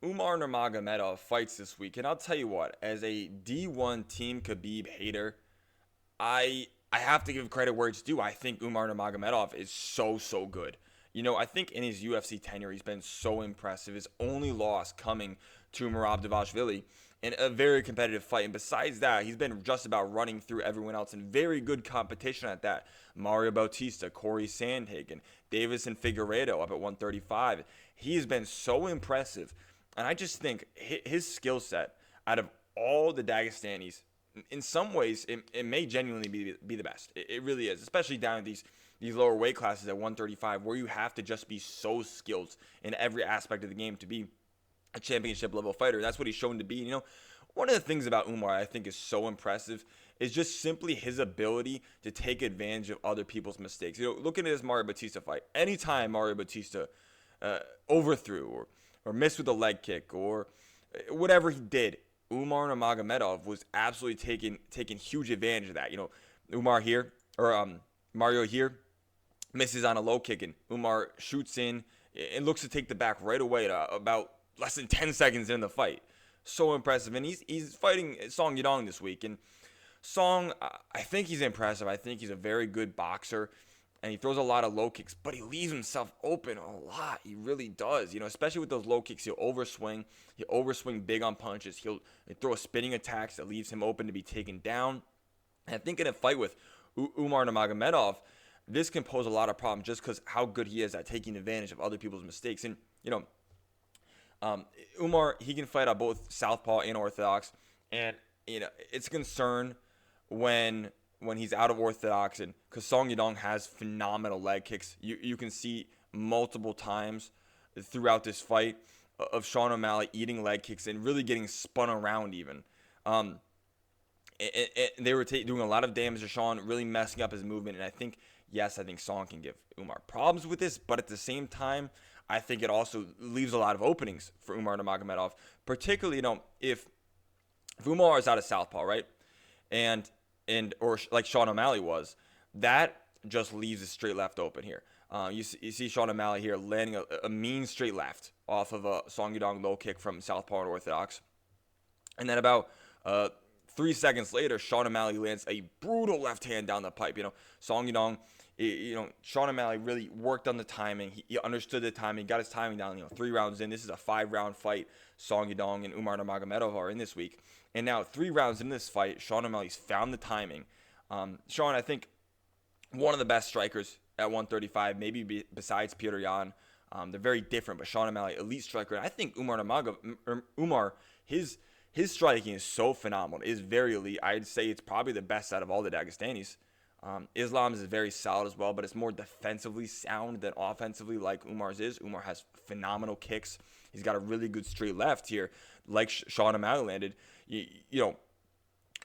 Umar Nurmagomedov fights this week, and I'll tell you what, as a D1 Team Khabib hater, I have to give credit where it's due. I think Umar Nurmagomedov is so good. I think in his UFC tenure, he's been so impressive. His only loss coming to Merab Dvalishvili in a very competitive fight. And besides that, he's been just about running through everyone else in very good competition at that. Mario Bautista, Corey Sandhagen, Davison Figueiredo up at 135. He has been so impressive. And I just think his skill set out of all the Dagestanis, in some ways, it may genuinely be the best. It really is, especially down at these lower weight classes at 135, where you have to just be so skilled in every aspect of the game to be a championship level fighter. That's what he's shown to be. One of the things about Umar I think is so impressive is just simply his ability to take advantage of other people's mistakes. Looking at this Mario Bautista fight, anytime Mario Bautista overthrew or missed with a leg kick or whatever he did, Umar Nurmagomedov was absolutely taking huge advantage of that. Umar here, or Mario here, misses on a low kick, and Umar shoots in and looks to take the back right away at about less than 10 seconds in the fight. So impressive. And he's fighting Song YaDong this week. And Song, I think he's impressive. I think he's a very good boxer. And he throws a lot of low kicks, but he leaves himself open a lot. He really does. Especially with those low kicks, he'll overswing. He'll overswing big on punches. He'll throw spinning attacks that leaves him open to be taken down. And I think in a fight with Umar Nurmagomedov, this can pose a lot of problems just because how good he is at taking advantage of other people's mistakes. And, Umar, he can fight on both southpaw and orthodox. And, it's a concern when he's out of orthodox, and because Song YaDong has phenomenal leg kicks. You can see multiple times throughout this fight of Sean O'Malley eating leg kicks and really getting spun around even. And they were doing a lot of damage to Sean, really messing up his movement. And I think Song can give Umar problems with this, but at the same time, I think it also leaves a lot of openings for Umar Nurmagomedov, particularly, if Umar is out of southpaw, right? Or like Sean O'Malley was, that just leaves a straight left open here. You see Sean O'Malley here landing a mean straight left off of a Song YaDong low kick from southpaw and orthodox. And then about 3 seconds later, Sean O'Malley lands a brutal left hand down the pipe. Song YaDong, Sean O'Malley really worked on the timing. He understood the timing, got his timing down. 3 rounds in, this is a 5-round fight. Song YaDong and Umar Nurmagomedov are in this week. And now 3 rounds in this fight, Sean O'Malley's found the timing. Sean, I think, one of the best strikers at 135, maybe besides Petr Yan. They're very different, but Sean O'Malley, elite striker. And I think Umar, his striking is so phenomenal. It is very elite. I'd say it's probably the best out of all the Dagestanis. Islam is very solid as well, but it's more defensively sound than offensively like Umar's is. Umar has phenomenal kicks. He's got a really good straight left here, like Sean O'Malley landed.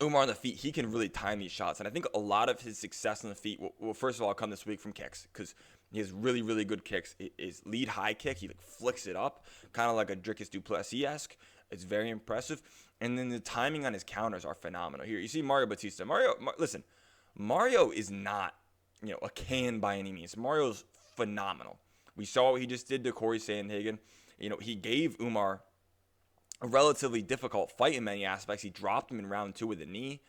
Umar on the feet, he can really time these shots. And I think a lot of his success on the feet will first of all come this week from kicks, because he has really, really good kicks. His lead high kick, he flicks it up, kind of like a Dricus du Plessis-esque. It's very impressive. And then the timing on his counters are phenomenal. Here, you see Mario Bautista. Listen, Mario is not, a can by any means. Mario's phenomenal. We saw what he just did to Corey Sandhagen. He gave Umar a relatively difficult fight in many aspects. He dropped him in round 2 with a knee.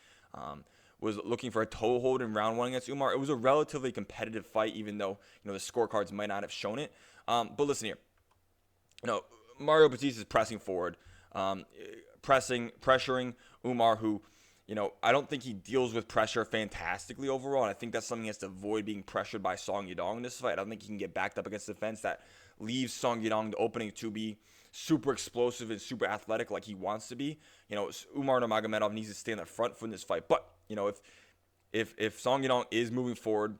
Was looking for a toe hold in round 1 against Umar. It was a relatively competitive fight, even though the scorecards might not have shown it. But listen here, Mario Bautista is pressing forward, pressuring Umar, who I don't think he deals with pressure fantastically overall, and I think that's something he has to avoid, being pressured by Song YaDong in this fight. I don't think he can get backed up against the fence. That leaves Song YaDong the opening to be super explosive and super athletic like he wants to be. Umar Nurmagomedov needs to stay in the front foot in this fight. But, if Song YaDong is moving forward,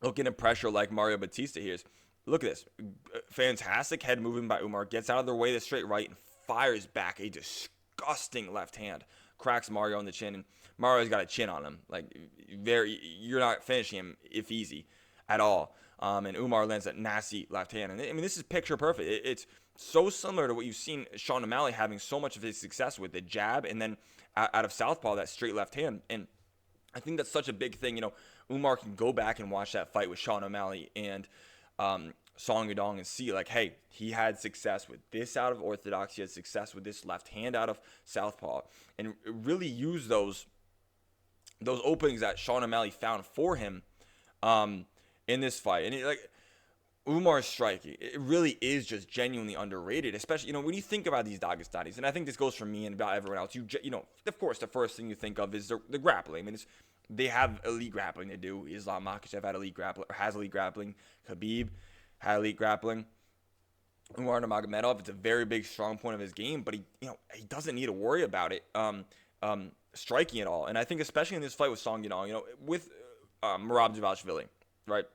looking at pressure like Mario Bautista here, look at this. Fantastic head movement by Umar. Gets out of their way the straight right and fires back a disgusting left hand. Cracks Mario on the chin, and Mario's got a chin on him. You're not finishing him if easy at all. And Umar lands that nasty left hand. And this is picture perfect. It's so similar to what you've seen Sean O'Malley having so much of his success with, the jab, and then out of southpaw, that straight left hand. And I think that's such a big thing. Umar can go back and watch that fight with Sean O'Malley and Song YaDong and see, like, hey, he had success with this out of orthodox, he had success with this left hand out of southpaw, and really use those openings that Sean O'Malley found for him in this fight. And Umar's striking, it really is just genuinely underrated, especially, when you think about these Dagestanis, and I think this goes for me and about everyone else. Of course, the first thing you think of is the grappling. I mean, they have elite grappling to do. Islam Makhachev had elite grappling, or has elite grappling. Khabib had elite grappling. Umar Nurmagomedov, it's a very big strong point of his game, but he doesn't need to worry about it striking at all. And I think especially in this fight with Song YaDong, with Merab Dvalishvili, right?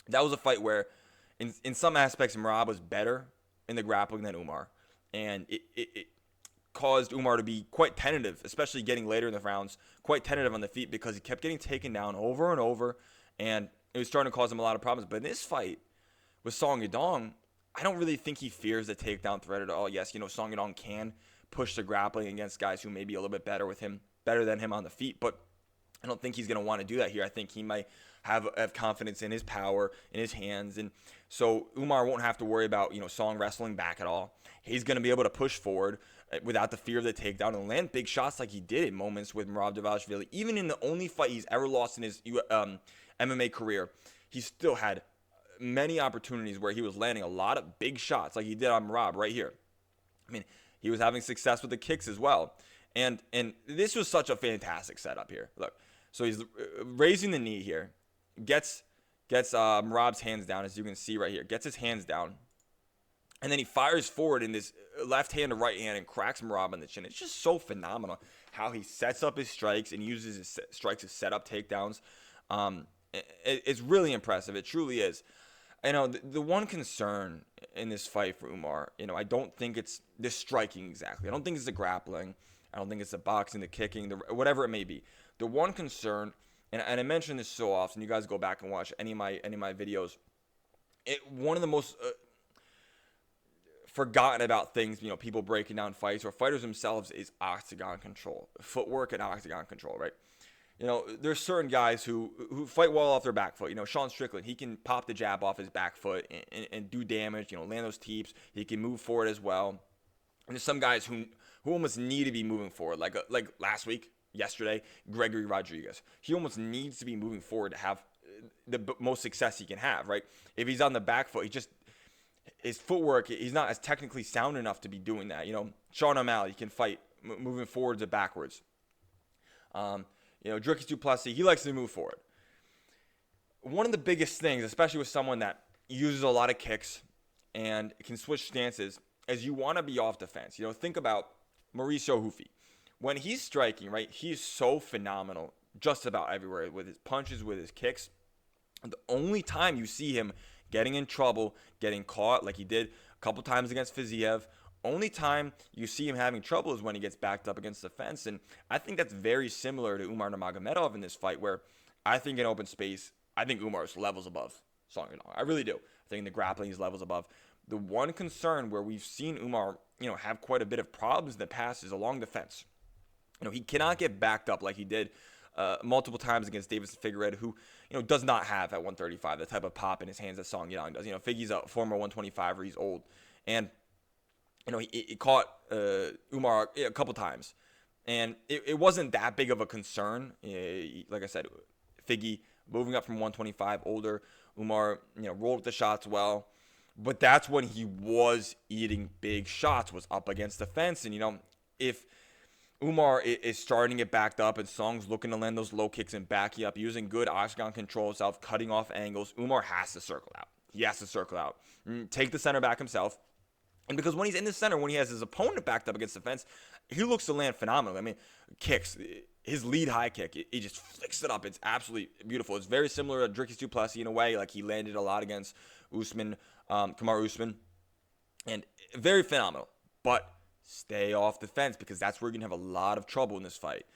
That was a fight where, in some aspects, Merab was better in the grappling than Umar, and it caused Umar to be quite tentative, especially getting later in the rounds, quite tentative on the feet because he kept getting taken down over and over, and it was starting to cause him a lot of problems. But in this fight with Song YaDong, I don't really think he fears the takedown threat at all. Yes, Song YaDong can push the grappling against guys who may be a little bit better than him on the feet, but I don't think he's going to want to do that here. I think he might have confidence in his power, in his hands, and so Umar won't have to worry about Song wrestling back at all. He's going to be able to push forward without the fear of the takedown and land big shots like he did in moments with Merab Dvalishvili. Even in the only fight he's ever lost in his MMA career, he still had many opportunities where he was landing a lot of big shots like he did on Merab right here. I mean, he was having success with the kicks as well. And this was such a fantastic setup here. Look, so he's raising the knee here, gets Merab's hands down, as you can see right here, gets his hands down, and then he fires forward in this left hand to right hand and cracks Merab on the chin. It's just so phenomenal how he sets up his strikes and uses his strikes to set up takedowns. It's really impressive. It truly is. The one concern in this fight for Umar, I don't think it's the striking exactly. I don't think it's the grappling. I don't think it's the boxing, the kicking, whatever it may be. The one concern, and I mention this so often, you guys go back and watch any of my videos. One of the most forgotten about things, people breaking down fights or fighters themselves, is octagon control, footwork and octagon control, right? There's certain guys who fight well off their back foot. Sean Strickland, he can pop the jab off his back foot and do damage, land those teeps. He can move forward as well. And there's some guys who almost need to be moving forward, like yesterday, Gregory Rodriguez. He almost needs to be moving forward to have the most success he can have, right? If he's on the back foot, his footwork, he's not as technically sound enough to be doing that. Sean O'Malley can fight moving forwards and backwards. Dricus du Plessis, he likes to move forward. One of the biggest things, especially with someone that uses a lot of kicks and can switch stances, is you want to be off defense. Think about Mauricio Hufi. When he's striking, right, he's so phenomenal just about everywhere with his punches, with his kicks. The only time you see him getting in trouble, getting caught like he did a couple times against Fiziev, only time you see him having trouble is when he gets backed up against the fence. And I think that's very similar to Umar Nurmagomedov in this fight, where I think in open space, I think Umar's levels above Song YaDong. I really do. I think in the grappling, he's levels above. The one concern where we've seen Umar, have quite a bit of problems in the past is along the fence. He cannot get backed up like he did multiple times against Davis Figueiredo, who, does not have at 135 the type of pop in his hands that Song YaDong does. Figgy's a former 125er, he's old. And he caught Umar a couple times, and it wasn't that big of a concern. Like I said, Figgy moving up from 125, older. Umar, rolled with the shots well, but that's when he was eating big shots, was up against the fence. And if Umar is starting to get backed up and Song's looking to land those low kicks and back you up, using good octagon control himself, cutting off angles, Umar has to circle out. He has to circle out, take the center back himself. And because when he's in the center, when he has his opponent backed up against the fence, he looks to land phenomenally. I mean, kicks, his lead high kick, he just flicks it up. It's absolutely beautiful. It's very similar to Dricus du Plessis in a way. Like, he landed a lot against Kamaru Usman. And very phenomenal. But stay off the fence, because that's where you're going to have a lot of trouble in this fight.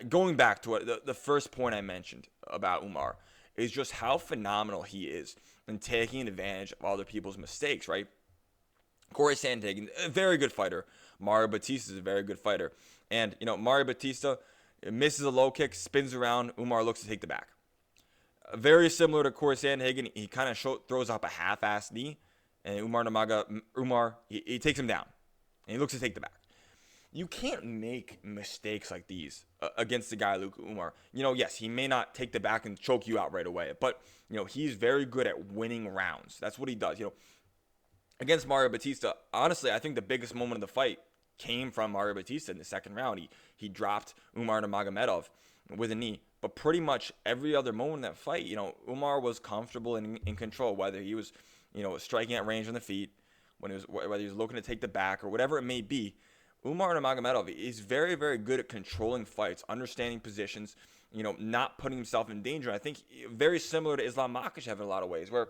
Going back to what the first point I mentioned about Umar is just how phenomenal he is in taking advantage of other people's mistakes, right? Corey Sandhagen, a very good fighter. Mario Batista is a very good fighter. And, Mario Batista misses a low kick, spins around. Umar looks to take the back. Very similar to Corey Sandhagen, he kind of throws up a half-assed knee, and Umar he takes him down, and he looks to take the back. You can't make mistakes like these against a guy like Umar. Yes, he may not take the back and choke you out right away, but he's very good at winning rounds. That's what he does. Against Mario Batista, honestly, I think the biggest moment of the fight came from Mario Batista in the second round. He dropped Umar Nurmagomedov with a knee. But pretty much every other moment in that fight, Umar was comfortable and in control, whether he was, striking at range on the feet, whether he was looking to take the back or whatever it may be. Umar Nurmagomedov is very, very good at controlling fights, understanding positions, not putting himself in danger. I think very similar to Islam Makhachev in a lot of ways, where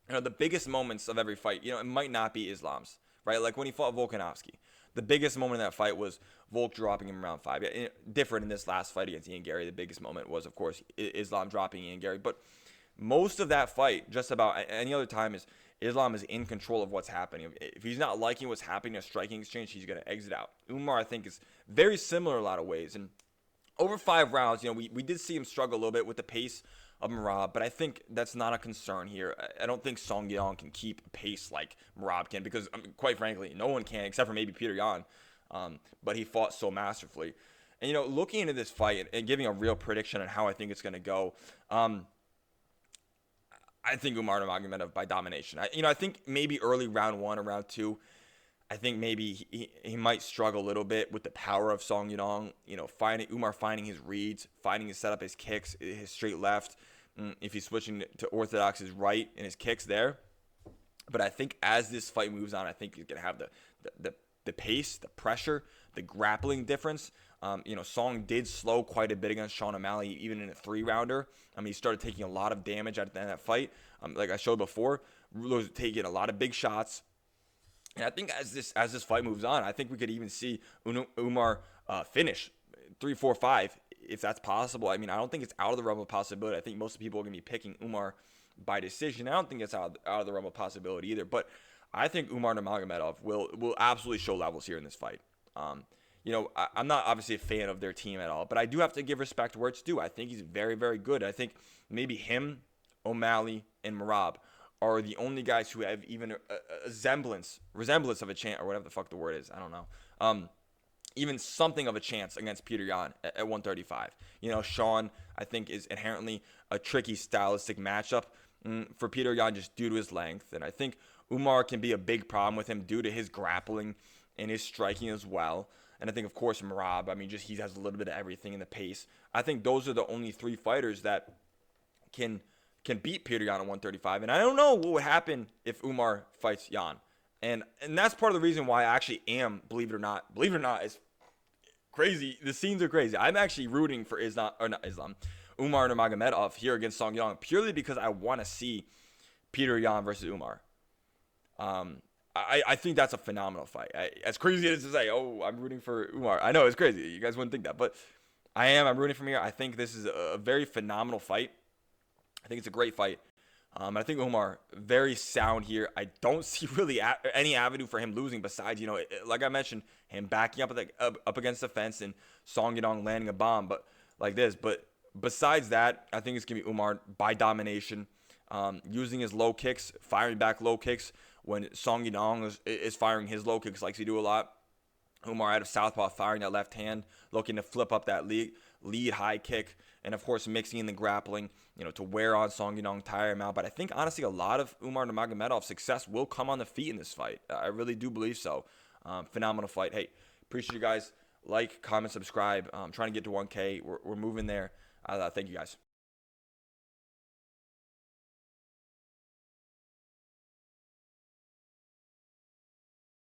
the biggest moments of every fight, it might not be Islam's, right? Like when he fought Volkanovski. The biggest moment in that fight was Volk dropping him around 5. Different in this last fight against Ian Gary. The biggest moment was, of course, Islam dropping Ian Gary. But most of that fight, just about any other time, is Islam is in control of what's happening. If he's not liking what's happening in a striking exchange, he's going to exit out. Umar, I think, is very similar in a lot of ways. And over 5 rounds, we did see him struggle a little bit with the pace of Merab, but I think that's not a concern here. I don't think Song YaDong can keep a pace like Merab can, because quite frankly, no one can except for maybe Peter Yan. But he fought so masterfully. And looking into this fight and giving a real prediction on how I think it's going to go, I think Umar Nurmagomedov by domination. I think maybe early round 1 or round 2, I think maybe he might struggle a little bit with the power of Song YaDong. Umar finding his reads, finding his setup, his kicks, his straight left. If he's switching to orthodox, his right and his kicks there. But I think as this fight moves on, I think he's gonna have the pace, the pressure, the grappling difference. Song did slow quite a bit against Sean O'Malley, even in a 3-rounder. He started taking a lot of damage at the end of that fight. Like I showed before, was taking a lot of big shots. And I think as this fight moves on, I think we could even see Umar finish 3-4-5 if that's possible. I don't think it's out of the realm of possibility. I think most people are going to be picking Umar by decision. I don't think it's out of the realm of possibility either. But I think Umar Nurmagomedov will absolutely show levels here in this fight. I'm not obviously a fan of their team at all, but I do have to give respect where it's due. I think he's very, very good. I think maybe him, O'Malley, and Merab are the only guys who have even a resemblance of a chance, or whatever the fuck the word is. I don't know. Even something of a chance against Peter Yan at 135. Sean, I think, is inherently a tricky stylistic matchup for Peter Yan just due to his length. And I think Umar can be a big problem with him due to his grappling and his striking as well. And I think, of course, Merab, he has a little bit of everything in the pace. I think those are the only 3 fighters that can beat Peter Yan at 135. And I don't know what would happen if Umar fights Yan. And that's part of the reason why I actually am, believe it or not, it's crazy. The scenes are crazy. I'm actually rooting for Umar Nurmagomedov here against Song YaDong purely because I want to see Peter Yan versus Umar. I think that's a phenomenal fight. As crazy as it is to say, I'm rooting for Umar. I know it's crazy. You guys wouldn't think that, but I'm rooting for him here. I think this is a very phenomenal fight. I think it's a great fight. I think Umar, very sound here. I don't see really any avenue for him losing besides, like I mentioned, him backing up against the fence and Song YaDong landing a bomb, but like this. But besides that, I think it's going to be Umar by domination, using his low kicks, firing back low kicks when Song YaDong is firing his low kicks, likes to do a lot. Umar out of southpaw, firing that left hand, looking to flip up that lead high kick, and of course mixing in the grappling, to wear on Song YaDong, tire him out. But I think honestly a lot of Umar Nurmagomedov's success will come on the feet in this fight. I really do believe so. Phenomenal fight. Hey, appreciate you guys. Like, comment, subscribe. I'm trying to get to 1K. We're moving there. Thank you guys.